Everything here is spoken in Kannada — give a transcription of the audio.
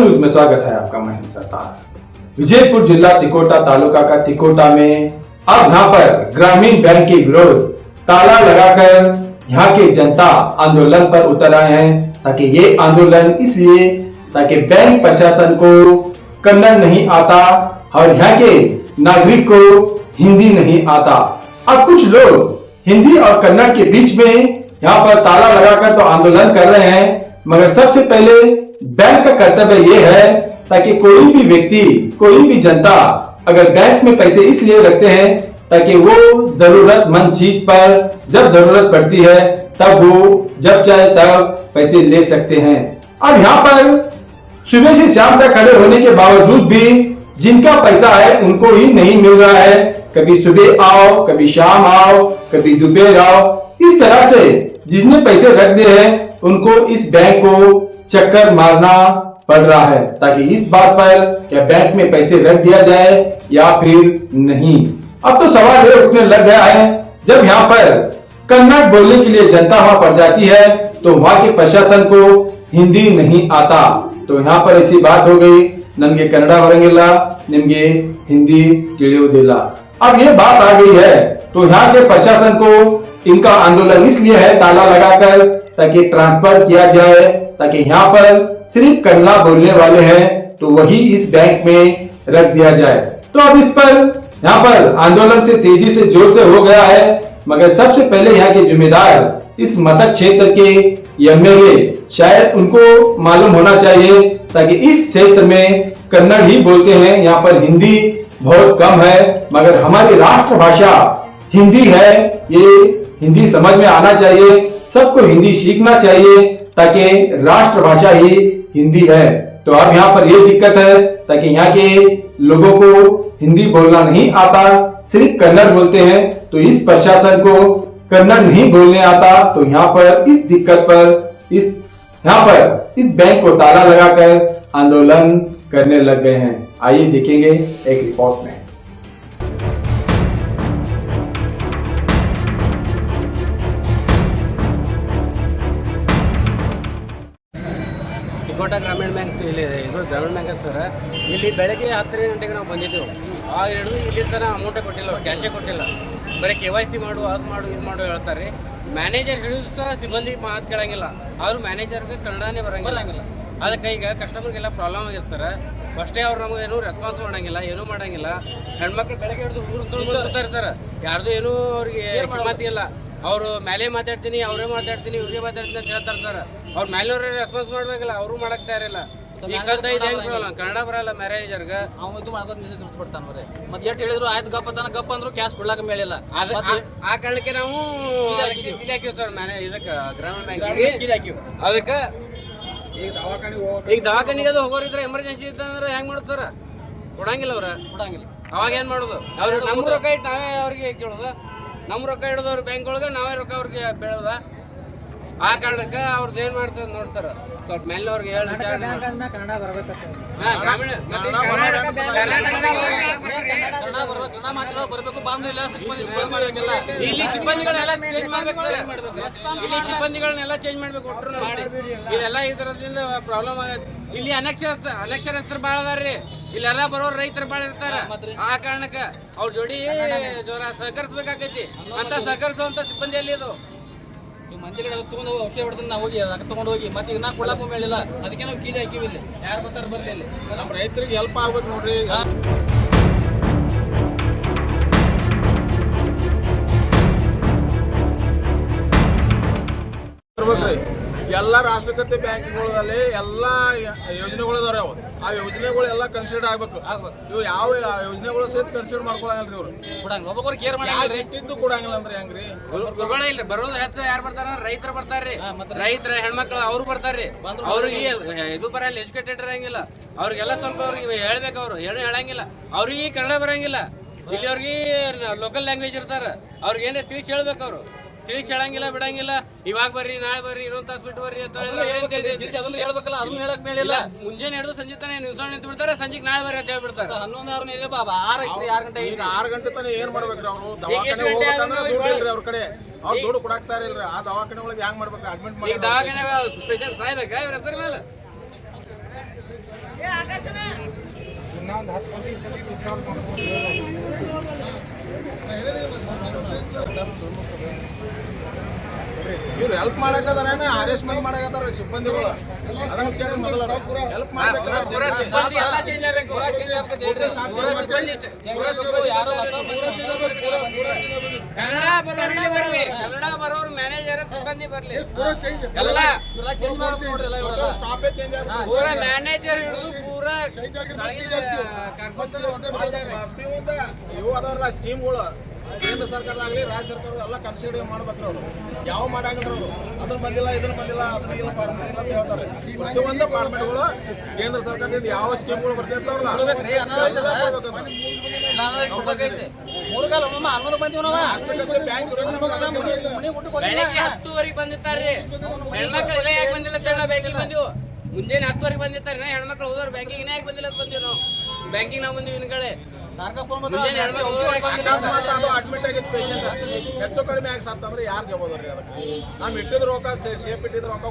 न्यूज में स्वागत है आपका। मैं सरदार विजयपुर जिला तिकोटा तालुका का तिकोटा में अब यहाँ पर ग्रामीण बैंक के विरोध ताला लगाकर यहाँ के जनता आंदोलन पर उतर आए हैं। ताकि ये आंदोलन इसलिए ताकि बैंक प्रशासन को कन्नड़ नहीं आता और यहाँ के नागरिक को हिंदी नहीं आता। अब कुछ लोग हिंदी और कन्नड़ के बीच में यहाँ पर ताला लगाकर तो आंदोलन कर रहे हैं, मगर सबसे पहले बैंक का कर्तव्य ये है ताकि कोई भी व्यक्ति, कोई भी जनता अगर बैंक में पैसे इसलिए रखते हैं ताकि वो जरूरतमंद चीज पर जब जरूरत पड़ती है तब वो जब चाहे तब पैसे ले सकते हैं। अब यहाँ पर सुबह से शाम तक खड़े होने के बावजूद भी जिनका पैसा है उनको ही नहीं मिल रहा है। कभी सुबह आओ, कभी शाम आओ, कभी दोपहर आओ, इस तरह से जिसने पैसे रख दिए हैं उनको इस बैंक को चक्कर मारना पड़ रहा है ताकि इस बात पर क्या बैंक में पैसे रख दिया जाए या फिर नहीं। अब तो सवाल ये उठने लग गया है, जब यहाँ पर कन्नड़ बोलने के लिए जनता वहां पड़ जाती है तो वहां के प्रशासन को हिंदी नहीं आता। तो यहाँ पर ऐसी बात हो गई, नमगे कन्नड़ बरंगिल्ला, निम्गे हिंदी ತಿಳಿಯುವುದಿಲ್ಲ। अब ये बात आ गई है तो यहाँ के प्रशासन को इनका आंदोलन इसलिए है ताला लगाकर ताकि ट्रांसफर किया जाए, ताकि यहाँ पर सिर्फ कन्नड़ बोलने वाले हैं तो वही इस बैंक में रख दिया जाए। तो अब इस पर यहाँ पर आंदोलन से तेजी से जोर से हो गया है, मगर सबसे पहले यहाँ के जिम्मेदार इस मतदान क्षेत्र के एमएलए शायद उनको मालूम होना चाहिए ताकि इस क्षेत्र में कन्नड़ ही बोलते हैं, यहाँ पर हिंदी बहुत कम है, मगर हमारी राष्ट्रभाषा हिंदी है, ये हिंदी समझ में आना चाहिए, सबको हिंदी सीखना चाहिए ताकि राष्ट्रभाषा ही हिंदी है। तो अब यहाँ पर ये दिक्कत है ताकि यहाँ के लोगों को हिंदी बोलना नहीं आता, सिर्फ कन्नड़ बोलते हैं। तो इस प्रशासन को कन्नड़ नहीं बोलने आता तो यहाँ पर इस दिक्कत पर इस बैंक को ताला लगाकर आंदोलन करने लग गए हैं। आइए देखेंगे एक रिपोर्ट में। ತಿಕೋಟ ಗ್ರಾಮೀಣ ಬ್ಯಾಂಕ್ ಇಲ್ಲಿ ಇದು ಗ್ರಾಮೀಣ ಬ್ಯಾಂಕ್ ಸರ್, ಇಲ್ಲಿ ಬೆಳಗ್ಗೆ 10 ಗಂಟೆಗೆ ನಾವು ಬಂದಿದ್ದೆವು। ಆಗ ಹಿಡಿದು ಇಲ್ಲಿ ತನಕ ಅಮೌಂಟೇ ಕೊಟ್ಟಿಲ್ಲ, ಕ್ಯಾಶೇ ಕೊಟ್ಟಿಲ್ಲ, ಬರೀ KYC ಮಾಡು, ಅದು ಮಾಡು, ಇದು ಮಾಡು ಹೇಳ್ತಾರೆ। ಮ್ಯಾನೇಜರ್ ಹಿಡಿದು ಸಹ ಸಿಬ್ಬಂದಿ ಮಾತು ಕೇಳಂಗಿಲ್ಲ, ಆದರೂ ಮ್ಯಾನೇಜರ್ಗೆ ಕನ್ನಡನೇ ಬರಂಗಿಲ್ಲ। ಅದಕ್ಕೆ ಈಗ ಕಸ್ಟಮರ್ಗೆಲ್ಲ ಪ್ರಾಬ್ಲಮ್ ಆಗಿದೆ ಸರ್। ಫಸ್ಟೇ ಅವ್ರು ನಮಗೆ ಏನೂ ರೆಸ್ಪಾನ್ಸ್ ಮಾಡಂಗಿಲ್ಲ, ಏನೂ ಮಾಡಂಗಿಲ್ಲ। ಹೆಣ್ಮಕ್ಳು ಬೆಳಗ್ಗೆ ಹಿಡಿದು ಊರು ತೊಗೊಂಡ್ಬರ್ತಾರೆ ಸರ್, ಯಾರ್ದು ಏನೂ ಅವ್ರಿಗೆ ಮಾತಿಲ್ಲ। ಅವರು ಮೇಲೆ ಮಾತಾಡ್ತೀನಿ, ಅವರೇ ಮಾತಾಡ್ತೀನಿ, ಇವ್ರಿಗೆ ಮಾತಾಡ್ತೀನಿ ಅಂತ ಹೇಳ್ತಾರೆ ಸರ್। ಅವ್ರ ಮೇಲವ್ರೆ ರೆಸ್ಪಾನ್ಸ್ ಮಾಡ್ಬೇಕಲ್ಲ, ಅವರು ಮಾಡಕ್ ತಯಾರಿಲ್ಲ। ಈಗ ಸದ್ಯ ಇದು ಹೆಂಗೆ ಬರಲ್ಲ, ಕನ್ನಡ ಬರಲ್ಲ ಮ್ಯಾನೇಜರ್ಗೆ, ಅವ್ನು ಇದು ಮಾಡ್ಕೊಂಡು ನಿಜ ಬಿಡ್ತಾನೆ ಬರೀ। ಮತ್ತೆ ಎಷ್ಟು ಹೇಳಿದ್ರು ಆಯ್ತು ಗಪ್ಪ ತಾನ ಗಪ್ಪ ಅಂದ್ರು ಕ್ಯಾಶ್ ಕೊಡ್ಲಾಕ ಮೇಲಿಲ್ಲ। ಆ ಕಾರಣಕ್ಕೆ ನಾವು ಇಲ್ಲಿ ಹಾಕಿವಿ ಸರ್, ಇದಕ್ಕೆ ಗ್ರಾಮೀಣ ಬ್ಯಾಂಕಿಗೆ ಹಾಕಿವಿ। ಅದಕ್ಕೆ ಈಗ ದವಾಖಾನಿಗೆ ಅದು ಹೋಗೋರಿದ್ರೆ ಎಮರ್ಜೆನ್ಸಿ ಇತ್ತಂದ್ರೆ ಹೆಂಗ್ ಮಾಡೋದು ಸರ್? ಕೊಡಂಗಿಲ್ಲ ಕೊಡಂಗಿಲ್ಲ। ಅವಾಗ ಏನ್ ಮಾಡೋದು? ಅವ್ರು ನಮ್ಮ ರೊಕ್ಕ ಇಟ್ಟು ನಾವೇ ಅವ್ರಿಗೆ ಕೇಳೋದು, ನಮ್ಮ ರೊಕ್ಕ ಹಿಡಿದವ್ರು ಬ್ಯಾಂಕ್ ಒಳಗೆ ನಾವೇ ರೊಕ್ಕ ಅವ್ರಿಗೆ ಬೆಳೆದ। ಆ ಕಾರಣಕ್ಕೆ ಅವ್ರದ್ದು ಏನ್ ಮಾಡ್ತಾರೆ ನೋಡಿ ಸರ್, ಸ್ವಲ್ಪ ಮೇಲೆ ಅವ್ರಿಗೆ ಹೇಳಿ ಇಲ್ಲಿ ಸಿಬ್ಬಂದಿಗಳನ್ನೆಲ್ಲ ಚೇಂಜ್ ಮಾಡ್ಬೇಕು ಸರ್, ಇಲ್ಲಿ ಸಿಬ್ಬಂದಿಗಳನ್ನೆಲ್ಲ ಚೇಂಜ್ ಮಾಡ್ಬೇಕು ಒಟ್ಟರು ಮಾಡಿ। ಇದೆಲ್ಲ ಇದರದಿಂದ ಪ್ರಾಬ್ಲಮ್ ಆಗತ್ತೆ। ಇಲ್ಲಿ ಅನಕ್ಷರಸ್ಥರು ಭಾಳ ಅದಾರ್ರಿ, ಇಲ್ಲೆಲ್ಲ ಬರೋರು ರೈತರು ಭಾಳ ಇರ್ತಾರ। ಆ ಕಾರಣಕ್ಕೆ ಅವ್ರ ಜೋಡಿ ಜೋರ ಸಹಕರಿಸ್ಬೇಕಾಗೈತಿ, ಅಂತ ಸಹಕರಿಸುವಂತ ಸಿಬ್ಬಂದಿ ಅಲ್ಲಿ ಇದು ಮಂದಿಗಳು ತಗೊಂಡು ಹೋಗಿ ಔಷಧಿ ಹೊಡೆದ್ರೆ ನಾವು ಹೋಗಿ ಅದಕ್ಕೆ ತಗೊಂಡು ಹೋಗಿ ಮತ್ತೆ ಈಗ ನಾ ಕೊಡಕ್ಕೂ ಮೇಲಿಲ್ಲ, ಅದಕ್ಕೆ ನಾವು ಕೀಲಿ ಹಾಕಿವಿ। ಇಲ್ಲಿ ಯಾರು ಬರ್ತಾರೆ ಬರ್ಲಿ, ಇಲ್ಲಿ ನಮ್ಮ ರೈತರಿಗೆ ಹೆಲ್ಪ್ ಆಗ್ಬೇಕು ನೋಡ್ರಿ। ಎಲ್ಲ ರಾಷ್ಟ್ರೀಕೃತ ಬ್ಯಾಂಕ್ಗಳಲ್ಲಿ ಎಲ್ಲ ಯೋಜನೆಗಳು ಇದಾವೆ, ಆ ಯೋಜನೆಗಳು ಎಲ್ಲ ಕನ್ಸಿಡರ್ ಆಗ್ಬೇಕು। ಇವ್ರು ಯಾವ ಯೋಜನೆಗಳು ಸಹಿತ ಕನ್ಸಿಡರ್ ಮಾಡ್ಕೊಳಂಗಿಲ್ರಿ, ಇವ್ರು ಕೇರ್ ಸಿಟ್ಟಿದ್ದು ಕೊಡಂಗಿಲ್ಲ ಅಂದ್ರೆ ಹೆಂಗ್ರಿ? ಇಲ್ರಿ ಬರೋದು ಹೆಚ್ಚು ಯಾರು ಬರ್ತಾರ? ರೈತರು ಬರ್ತಾರ್ರಿ, ರೈತರ ಹೆಣ್ಮಕ್ಳು ಅವ್ರು ಬರ್ತಾರ್ರಿ। ಅವ್ರಿಗೆ ಇದು ಬರಲ್ಲ, ಎಜುಕೇಟೆಡ್ ಇರಂಗಿಲ್ಲ, ಅವ್ರಿಗೆಲ್ಲ ಸ್ವಲ್ಪ ಅವ್ರಿಗೆ ಹೇಳ್ಬೇಕು, ಅವ್ರು ಹೇಳಂಗಿಲ್ಲ, ಅವ್ರಿಗೆ ಕನ್ನಡ ಬರಂಗಿಲ್ಲ। ಇಲ್ಲಿ ಅವ್ರಿಗೆ ಲೋಕಲ್ ಲ್ಯಾಂಗ್ವೇಜ್ ಇರ್ತಾರ, ಅವ್ರಿಗೆ ಏನೇ ತಿಳಿಸಿ ಹೇಳ್ಬೇಕು, ಅವರು ತಿಳಿಸಿ ಹೇಳಂಗಿಲ್ಲ, ಬಿಡಂಗಿಲ್ಲ। ಇವಾಗ ಬರ್ರಿ, ನಾಳೆ ಬರ್ರಿ, ಇನ್ನೊಂದು ತಾಸು ಬಿಟ್ಟು ಬರ್ರಿ ಅಂತ ಹೇಳ್ಬೇಕಲ್ಲ, ಅದನ್ನ ಹೇಳಕ್ ಮೇಲಿಲ್ಲ। ಮುಂಜಾನೆ ಹಿಡಿದು ಸಂಜೆ ತಾನೇ ನಿಲ್ಸೋಣ ನಿಂತು ಬಿಡ್ತಾರೆ, ಸಂಜೆಗೆ ನಾಳೆ ಬರ್ರಿ ಅಂತ ಹೇಳ್ಬಿಡ್ತಾರೆ। 11 6 ಗಂಟೆ ತಾನೇ ಏನ್ ಮಾಡ್ಬೇಕ್ರಿ ಅವರು? ಅವ್ರ ಕಡೆ ಅವ್ರು ದುಡ್ಡು ಕೊಡಾಕ್ತಾ ಇಲ್ರಿ, ಆ ದವಾಖಾನೆ ಒಳಗೆ ಹೆಂಗ್ ಮಾಡ್ಬೇಕ್ರಿ? ಅಡ್ಮಿಟ್ ಮಾಡಿ ದವಾಖಾನೆ ಪೇಷಂಟ್ ಸಾಯ್ಬೇಕಾ ಇವ್ರ ಹೆಸರ ಮೇಲೆ? ಇವ್ರು ಹೆಲ್ಪ್ ಮಾಡಕತ್ತಾರೇನ ಹರೇಸ್ಮೆಂಟ್ ಮಾಡಕತ್ತಾರ ಸಿಬ್ಬಂದಿಗಳು ಹೆಲ್ಪ್ ಪೂರಾ ಸಿಬ್ಬಂದಿ ಎಲ್ಲ change ಆಗ್ಬೇಕು. ಪೂರಾ change ಆಗ್ಬೇಕು ಹೇಳ್ರಿ. ಪೂರಾ ಸಿಬ್ಬಂದಿ ಯಾರು ಕನ್ನಡ ಬರೋರು ಇಲ್ಲಿ ಬರ್ಲಿ. ಕನ್ನಡ ಬರೋರು ಮ್ಯಾನೇಜರ್ ಸಿಬ್ಬಂದಿ ಬರ್ಲಿ. ಎಲ್ಲ ಚೇಂಜ್ ಮಾಡ್ಬೇಕು ನೋಡ್ರಿ ಎಲ್ಲ ಇವರೆಲ್ಲ. ಸ್ಟಾಪೇ ಚೇಂಜ್ ಆಗ್ಬೇಕು. ಪೂರಾ ಮ್ಯಾನೇಜರ್ ಹಿಡಿದು ಪೂರಾ ಇವು ಅದಾವ್ರಲ್ಲ ಸ್ಕೀಮ್ಗಳು ಕೇಂದ್ರ ಸರ್ಕಾರದಾಗಲಿ ರಾಜ್ಯ ಸರ್ಕಾರದ ಎಲ್ಲ ಕನ್ಸಿಡರ್ ಮಾಡ್ಬೇಕ್ರಿ ಅವರು ಯಾವ ಮಾಡಾಂಗ್ರಿ ಅವರು ಅದನ್ನ ಬಂದಿಲ್ಲ ಇದನ್ನ ಬಂದಿಲ್ಲ ಅದನ್ನ ಇಲ್ಲ ಫಾರ್ಮೆಟ್ ಇಲ್ಲ ಅಂತ ಹೇಳ್ತಾರೆ ಪ್ರತಿಯೊಂದು ಫಾರ್ಮೆಟ್ಗಳು ಕೇಂದ್ರ ಸರ್ಕಾರದಿಂದ ಯಾವ ಸ್ಕೀಮ್ಗಳು ಬರ್ತಿರ್ತಾವಲ್ಲ ಬೆಳಗ್ಗೆ 10 ಬಂದಿರ್ತಾರ್ರಿ ಹೆಣ್ಮಕ್ಳು ಇಲ್ಲ ಯಾಕೆ ಬಂದಿಲ್ಲ ಅಂತ ಹೇಳಿ ಬ್ಯಾಂಕಿಗೆ ಬಂದಿವು ಮುಂಜಾನೆ 10 ಬಂದಿರ್ತಾರೆ ಹೆಣ್ಮಕ್ಳು ಹೋದವ್ರು ಬ್ಯಾಂಕಿಗೆ ಯಾಕೆ ಬಂದಿಲ್ಲ ಅಂತ ಬಂದಿವಿ ನಾವು ಬ್ಯಾಂಕಿಗೆ ನಾವು ಬಂದಿವಿ ಇನ್ಕಡೆ ಅಡ್ಮಿಟ್ ಆಗಿದ್ದ ಪೇಷಂಟ್ ಹೆಚ್ಚು ಕಡಿಮೆ ಆಗಿ ಸತ್ತಂದ್ರೆ ಯಾರು ಜವಾಬ್ದಾರಿ ಅದಕ್ಕೆ ನಾವು ಇಟ್ಟಿದ್ ರೊಕ್ಕ ಸೇಫ್ ಇಟ್ಟಿದ್ ರೊಕ್ಕ